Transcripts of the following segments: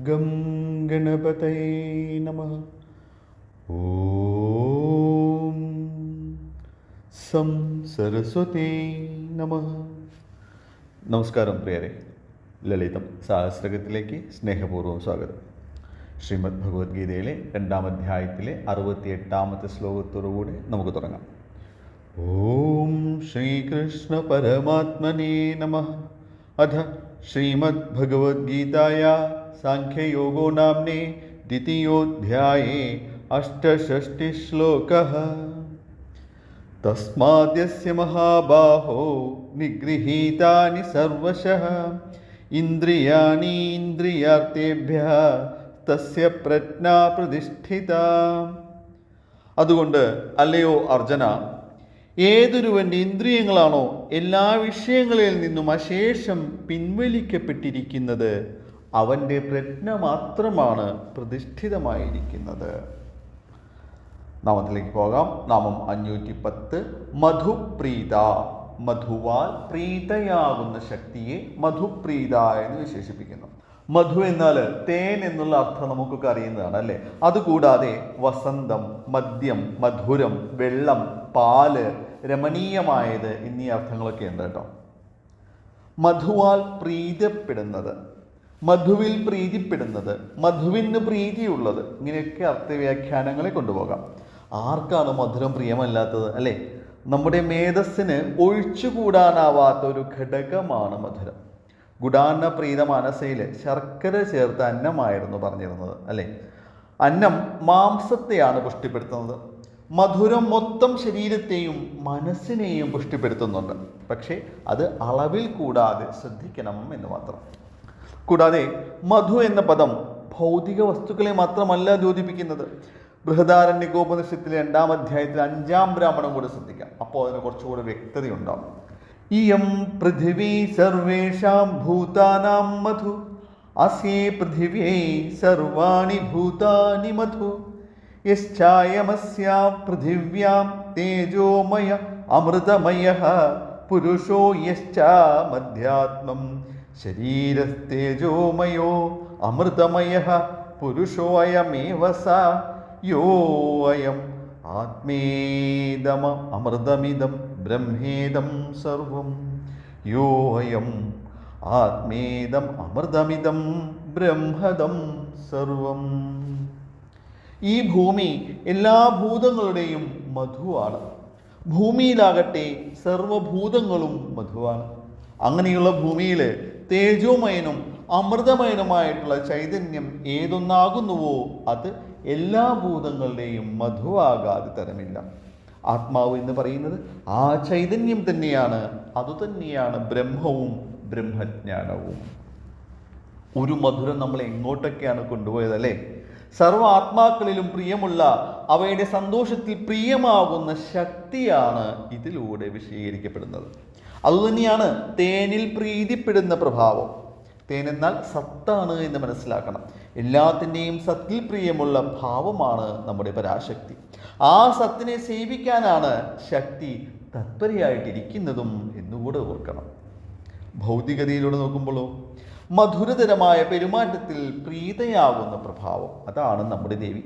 Gum ഗണപതയേ നമഃ. ഓം some Saraswati നമഃ. നമസ്കാരം പ്രിയരെ, ലളിതം സഹസ്രകത്തിലേക്ക് സ്നേഹപൂർവ്വം സ്വാഗതം. ശ്രീമദ് ഭഗവത്ഗീതയിലെ 2-ാം അധ്യായത്തിലെ 68-ാമത്തെ ശ്ലോകത്തോടുകൂടി നമുക്ക് തുടങ്ങാം. ഓം ശ്രീകൃഷ്ണ പരമാത്മനേ നമഃ. അഥ ശ്രീമദ് ഭഗവത്ഗീതായാ സാഖ്യയോഗോ നാമ്നേ ദ്വിതീയോധ്യായേ അഷ്ടഷഷ്ടിശ്ലോകഃ. തസ്മാദ്യസ്യ മഹാബാഹോ നിഗൃഹീതാനി സർവശഃ ഇന്ദ്രിയാണി ഇന്ദ്രിയാർത്ഥേഭ്യഃ തസ്യ പ്രജ്ഞാ പ്രതിഷ്ഠിത. അതുകൊണ്ട് അല്ലയോ അർജുന, ഏതൊരുവൻ്റെ ഇന്ദ്രിയങ്ങളാണോ എല്ലാ വിഷയങ്ങളിൽ നിന്നും അശേഷം പിൻവലിക്കപ്പെട്ടിരിക്കുന്നത്, അവൻ്റെ പ്രജ്ഞ മാത്രമാണ് പ്രതിഷ്ഠിതമായിരിക്കുന്നത്. നാമത്തിലേക്ക് പോകാം. നാമം 510. മധുപ്രീത. മധുവാൽ പ്രീതയാകുന്ന ശക്തിയെ മധുപ്രീത എന്ന് വിശേഷിപ്പിക്കുന്നു. മധു എന്നാൽ തേൻ എന്നുള്ള അർത്ഥം നമുക്കൊക്കെ അറിയുന്നതാണ് അല്ലേ. അതുകൂടാതെ വസന്തം, മദ്യം, മധുരം, വെള്ളം, പാല്, രമണീയമായത് എന്നീ അർത്ഥങ്ങളൊക്കെ ഉണ്ട് കേട്ടോ. മധുവാൽ പ്രീതപ്പെടുന്നത്, മധുവിൽ പ്രീതിപ്പെടുന്നത്, മധുവിന് പ്രീതിയുള്ളത്, ഇങ്ങനെയൊക്കെ അർത്ഥവ്യാഖ്യാനങ്ങളെ കൊണ്ടുപോകാം. ആർക്കാണ് മധുരം പ്രിയമല്ലാത്തത് അല്ലേ? നമ്മുടെ മേധസ്സിന് ഒഴിച്ചുകൂടാനാവാത്ത ഒരു ഘടകമാണ് മധുരം. ഗുഡാന്ന പ്രീത മനസ്സയിൽ ശർക്കര ചേർത്ത അന്നമായിരുന്നു പറഞ്ഞിരുന്നത് അല്ലേ. അന്നം മാംസത്തെയാണ് പുഷ്ടിപ്പെടുത്തുന്നത്. മധുരം മൊത്തം ശരീരത്തെയും മനസ്സിനെയും പുഷ്ടിപ്പെടുത്തുന്നുണ്ട്. പക്ഷേ അത് അളവിൽ കൂടാതെ ശ്രദ്ധിക്കണം എന്ന് മാത്രം. കൂടാതെ മധു എന്ന പദം ഭൗതിക വസ്തുക്കളെ മാത്രമല്ല ദ്യോതിപ്പിക്കുന്നത്. ബൃഹദാരണ്യകോപനിഷത്തിലെ 2-ാം അധ്യായത്തിൽ 5-ാം ബ്രാഹ്മണം കൂടെ ശ്രദ്ധിക്കാം. അപ്പോൾ അതിന് കുറച്ചുകൂടെ വ്യക്തതയുണ്ടാവും. ഇയം പൃഥിവീ സർവേഷാം ഭൂതാനാം മധു അസ്യേ പൃഥിവ്യൈ സർവാണി ഭൂതാനി മധു യശ്ചായമസ്യാം പൃഥിവ്യാം തേജോമയ അമൃതമയഃ പുരുഷോ യശ്ചാമധ്യാത്മം ശരീരസ്തേജോമയോ അമൃതമയഃ പുരുഷോ അയമേവ സ യോ അയം ആത്മേദമ അമൃതമിദം ബ്രഹ്മേദം സർവം യോ അയം ആത്മേദം അമൃതമിദം ബ്രഹ്മദം സർവം. ഈ ഭൂമി എല്ലാ ഭൂതങ്ങളുടെയും മധുവാണ്. ഭൂമിയിലാകട്ടെ സർവഭൂതങ്ങളും മധുവാണ്. അങ്ങനെയുള്ള ഭൂമിയിൽ തേജോമയനും അമൃതമയനുമായിട്ടുള്ള ചൈതന്യം ഏതൊന്നാകുന്നുവോ അത് എല്ലാ ഭൂതങ്ങളുടെയും മധുവാകാതെ തരമില്ല. ആത്മാവ് എന്ന് പറയുന്നത് ആ ചൈതന്യം തന്നെയാണ്. അതുതന്നെയാണ് ബ്രഹ്മവും ബ്രഹ്മജ്ഞാനവും. ഒരു മധുരം നമ്മളെ എങ്ങോട്ടൊക്കെയാണ് കൊണ്ടുപോയതല്ലേ. സർവ ആത്മാക്കളിലും പ്രിയമുള്ള അവയുടെ സന്തോഷത്തിൽ പ്രിയമാകുന്ന ശക്തിയാണ് ഇതിലൂടെ വിശദീകരിക്കപ്പെടുന്നത്. അതുതന്നെയാണ് തേനിൽ പ്രീതിപ്പെടുന്ന പ്രഭാവം. തേൻ എന്നാൽ സത്താണ് എന്ന് മനസ്സിലാക്കണം. എല്ലാത്തിൻ്റെയും സത്തിൽ പ്രിയമുള്ള ഭാവമാണ് നമ്മുടെ പരാശക്തി. ആ സത്തിനെ സേവിക്കാനാണ് ശക്തി തത്പരയായിട്ടിരിക്കുന്നതും എന്നുകൂടെ ഓർക്കണം. ഭൗതികതയിലൂടെ നോക്കുമ്പോഴോ മധുരതരമായ പെരുമാറ്റത്തിൽ പ്രീതയാകുന്ന പ്രഭാവം, അതാണ് നമ്മുടെ ദേവി.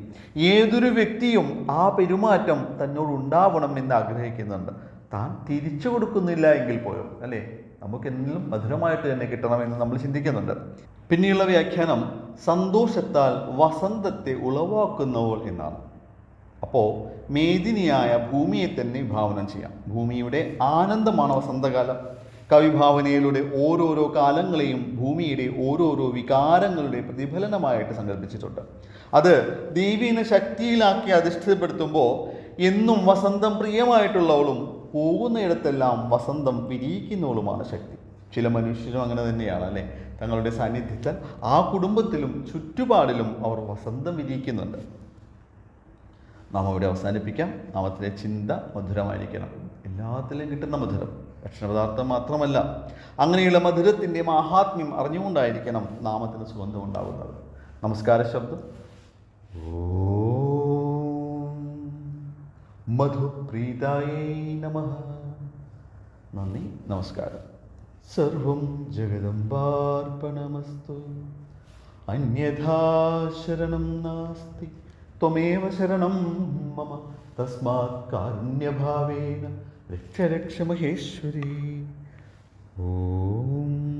ഏതൊരു വ്യക്തിയും ആ പെരുമാറ്റം തന്നോടുണ്ടാവണം എന്ന് ആഗ്രഹിക്കുന്നുണ്ട്. താൻ തിരിച്ചു കൊടുക്കുന്നില്ല എങ്കിൽ പോലും അല്ലേ, നമുക്കെന്തെങ്കിലും മധുരമായിട്ട് തന്നെ കിട്ടണമെന്ന് നമ്മൾ ചിന്തിക്കുന്നുണ്ട്. പിന്നെയുള്ള വ്യാഖ്യാനം സന്തോഷത്താൽ വസന്തത്തെ ഉളവാക്കുന്നവൾ എന്നാണ്. അപ്പോൾ മേദിനിയായ ഭൂമിയെ തന്നെ വിഭാവനം ചെയ്യാം. ഭൂമിയുടെ ആനന്ദമാണ് വസന്തകാലം. കവിഭാവനയിലൂടെ ഓരോരോ കാലങ്ങളെയും ഭൂമിയുടെ ഓരോരോ വികാരങ്ങളുടെ പ്രതിഫലനമായിട്ട് സങ്കല്പിച്ചിട്ടുണ്ട്. അത് ദേവീനെ ശക്തിയിലാക്കി അധിഷ്ഠിതപ്പെടുത്തുമ്പോൾ എന്നും വസന്തം പ്രിയമായിട്ടുള്ളവളും പോകുന്നയിടത്തെല്ലാം വസന്തം വിരിയിക്കുന്നവളുമാണ് ശക്തി. ചില മനുഷ്യരും അങ്ങനെ തന്നെയാണ് അല്ലേ. തങ്ങളുടെ സാന്നിധ്യത്താൽ ആ കുടുംബത്തിലും ചുറ്റുപാടിലും അവർ വസന്തം വിരിയിക്കുന്നുണ്ട്. നാം അവിടെ അവസാനിപ്പിക്കാം. നാമത്തിലെ ചിന്ത മധുരമായിരിക്കണം. എല്ലാത്തിലും കിട്ടുന്ന മധുരം ഭക്ഷണപദാർത്ഥം മാത്രമല്ല. അങ്ങനെയുള്ള മധുരത്തിൻ്റെ മാഹാത്മ്യം അറിഞ്ഞുകൊണ്ടായിരിക്കണം നാമത്തിന് സുഗന്ധം ഉണ്ടാകുന്നത്. നമസ്കാര ശബ്ദം ഓം മധുപ്രീതായേ നമഃ. നന്ദി, നമസ്കാരം. സർവം ജഗദംബാർപ്പണമസ്തു. അന്യഥാ ശരണം നാസ്തി ത്വമേവ ശരണം മമ തസ്മാത് കാരുണ്യഭാവേന രക്ഷ രക്ഷ മഹേശ്വരി. ഓം